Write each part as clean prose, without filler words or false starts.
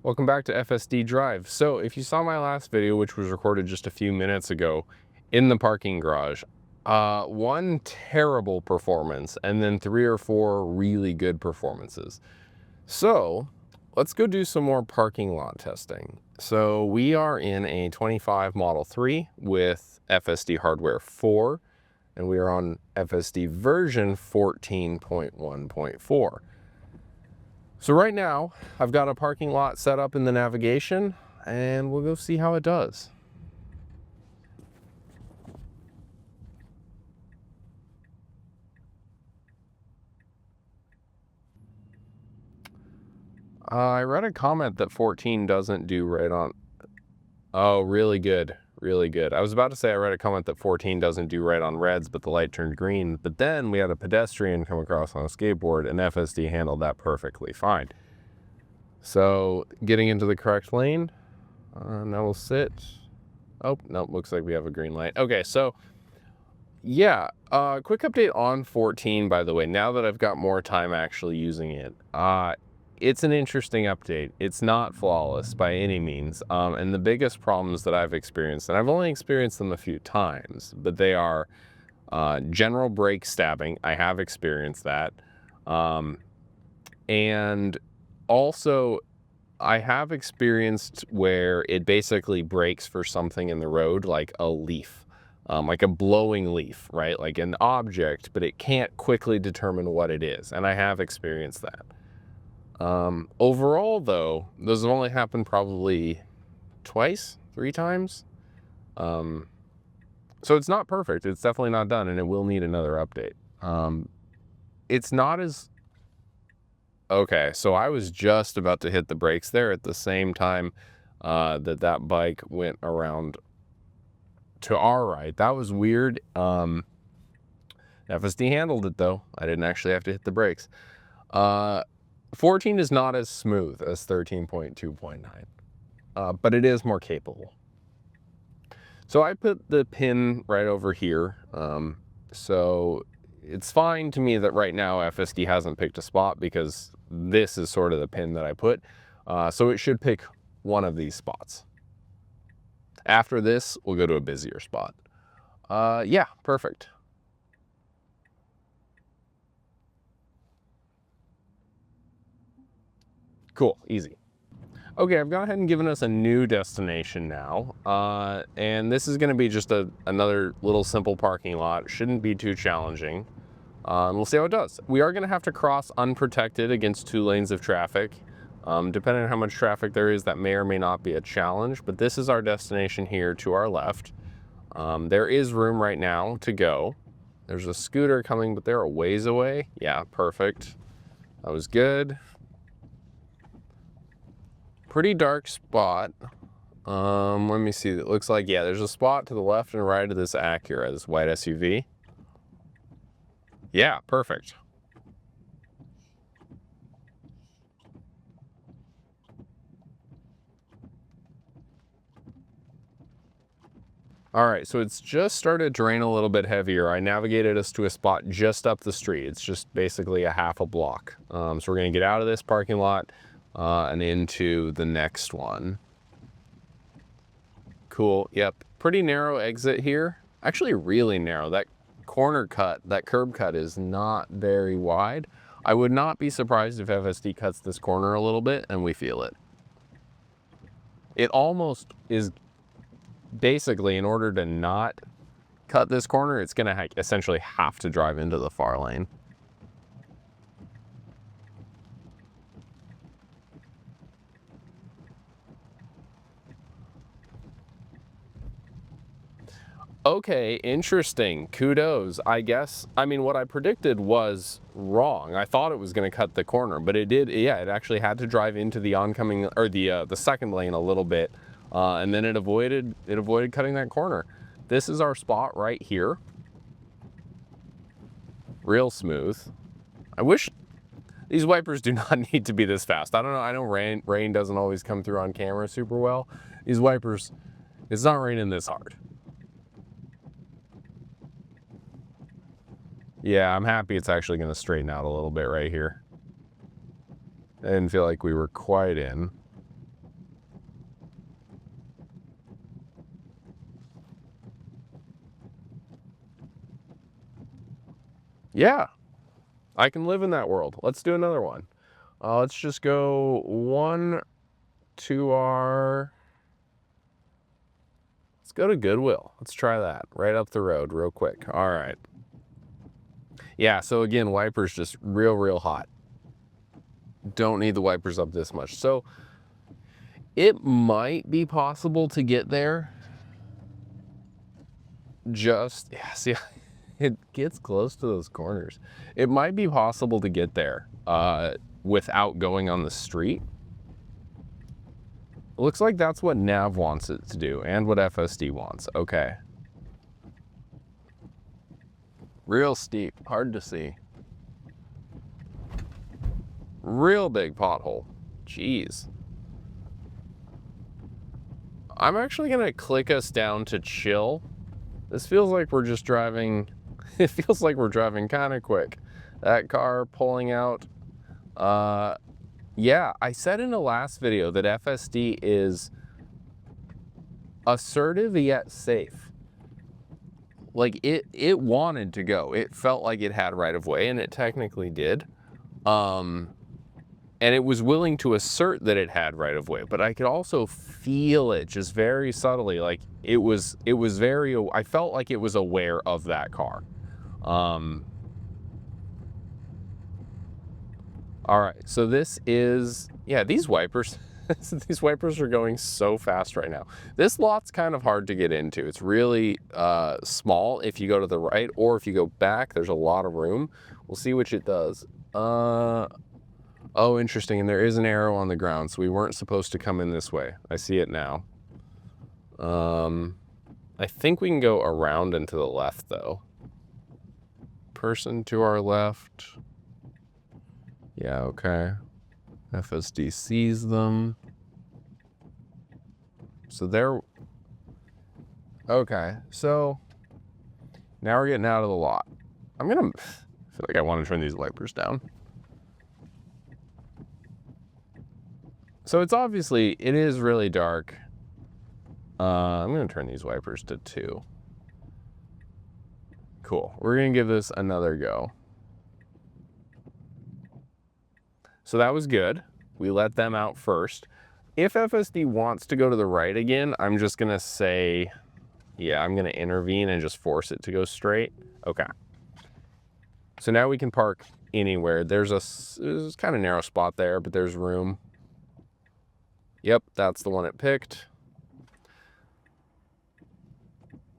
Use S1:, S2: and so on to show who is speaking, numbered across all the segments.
S1: Welcome back to FSD Drive. So if you saw my last video, which was recorded just a few minutes ago in the parking garage, one terrible performance and then 3 or 4 really good performances. So let's go do some more parking lot testing. So we are in a 25 Model 3 with FSD hardware 4, and we are on FSD version 14.1.4. So right now, I've got a parking lot set up in the navigation, and we'll go see how it does. I read a comment that 14 doesn't do right on... Oh, really good, really good. I was about to say I read a comment that 14 doesn't do right on reds, but the light turned green. But then we had a pedestrian come across on a skateboard, and FSD handled that perfectly fine. So getting into the correct lane, now we'll sit. Oh, no, looks like we have a green light. Okay, so yeah, quick update on 14, by the way, now that I've got more time actually using it. It's an interesting update. It's not flawless by any means. And the biggest problems that I've experienced, and I've only experienced them a few times, but they are general brake stabbing. I have experienced that. And also, I have experienced where it basically brakes for something in the road, like a leaf, like a blowing leaf, right? Like an object, but it can't quickly determine what it is. And I have experienced that. Overall, though, those have only happened probably twice, 3 times. So it's not perfect. It's definitely not done, and it will need another update. It's not as... Okay, so I was just about to hit the brakes there at the same time that bike went around to our right. That was weird. FSD handled it, though. I didn't actually have to hit the brakes. 14 is not as smooth as 13.2.9, but it is more capable. So I put the pin right over here. So it's fine to me that right now FSD hasn't picked a spot because this is sort of the pin that I put. So it should pick one of these spots. After this, we'll go to a busier spot. Yeah, perfect. Cool, easy. Okay, I've gone ahead and given us a new destination now. And this is gonna be just another little simple parking lot. It shouldn't be too challenging. We'll see how it does. We are gonna have to cross unprotected against 2 lanes of traffic. Depending on how much traffic there is, that may or may not be a challenge, but this is our destination here to our left. There is room right now to go. There's a scooter coming, but they're a ways away. Yeah, perfect. That was good. Pretty dark spot. Let me see. It looks like, yeah, there's a spot to the left and right of this Acura, this white SUV. Yeah, perfect. All right, so it's just started to rain a little bit heavier. I navigated us to a spot just up the street. It's just basically a half a block. So we're gonna get out of this parking lot and into the next one. Cool, yep. Pretty narrow exit here. Actually really narrow. That corner cut, that curb cut is not very wide. I would not be surprised if FSD cuts this corner a little bit and we feel it. It almost is basically, in order to not cut this corner, it's gonna essentially have to drive into the far lane. Okay, interesting. Kudos, I guess. I mean, what I predicted was wrong. I thought it was going to cut the corner, but it did. Yeah, it actually had to drive into the oncoming, or the second lane a little bit, and then it avoided cutting that corner. This is our spot right here. Real smooth. I wish these wipers do not need to be this fast. I don't know. I know rain doesn't always come through on camera super well. These wipers, it's not raining this hard. Yeah, I'm happy it's actually going to straighten out a little bit right here. I didn't feel like we were quite in. Yeah, I can live in that world. Let's do another one. Let's just go one to our... Let's go to Goodwill. Let's try that. Right up the road real quick. All right. Yeah, so again, wipers just real hot. Don't need the wipers up this much. So it might be possible to get there. Just, yeah, see, it gets close to those corners. It might be possible to get there without going on the street. It looks like that's what Nav wants it to do and what FSD wants. Okay. Real steep, hard to see. Real big pothole. Jeez. I'm actually gonna click us down to chill. This feels like we're just driving, it feels like we're driving kind of quick. That car pulling out. Yeah, I said in the last video that FSD is assertive yet safe. Like it wanted to go. It felt like it had right of way, and it technically did. And it was willing to assert that it had right of way, but I could also feel it just very subtly. Like it was very, I felt like it was aware of that car. All right, so this is, yeah, these wipers, these wipers are going so fast right now. This lot's kind of hard to get into. It's really small if you go to the right, or if you go back, there's a lot of room. We'll see which it does. Oh, interesting, and there is an arrow on the ground, so we weren't supposed to come in this way. I see it now. I think we can go around and to the left, though. Person to our left. Yeah, okay. FSD sees them. So they're... Okay, so now we're getting out of the lot. I feel like I want to turn these wipers down. So it's obviously, it is really dark. I'm gonna turn these wipers to 2. Cool, we're gonna give this another go. So that was good. We let them out first. If FSD wants to go to the right again, I'm just gonna say, yeah, I'm gonna intervene and just force it to go straight. Okay. So now we can park anywhere. There's a kind of narrow spot there, but there's room. Yep, that's the one it picked.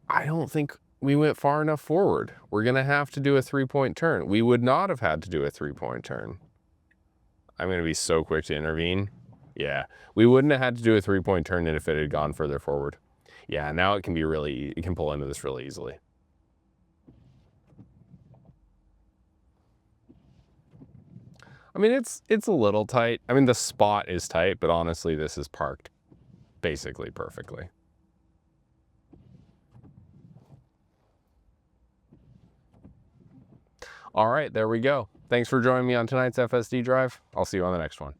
S1: I don't think we went far enough forward. We're gonna have to do a 3-point turn. We would not have had to do a 3-point turn. I'm gonna be so quick to intervene. Yeah, we wouldn't have had to do a 3-point turn if it had gone further forward. Yeah, now it can be really, you can pull into this really easily. I mean, it's a little tight. I mean, the spot is tight, but honestly, this is parked basically perfectly. All right, there we go. Thanks for joining me on tonight's FSD Drive. I'll see you on the next one.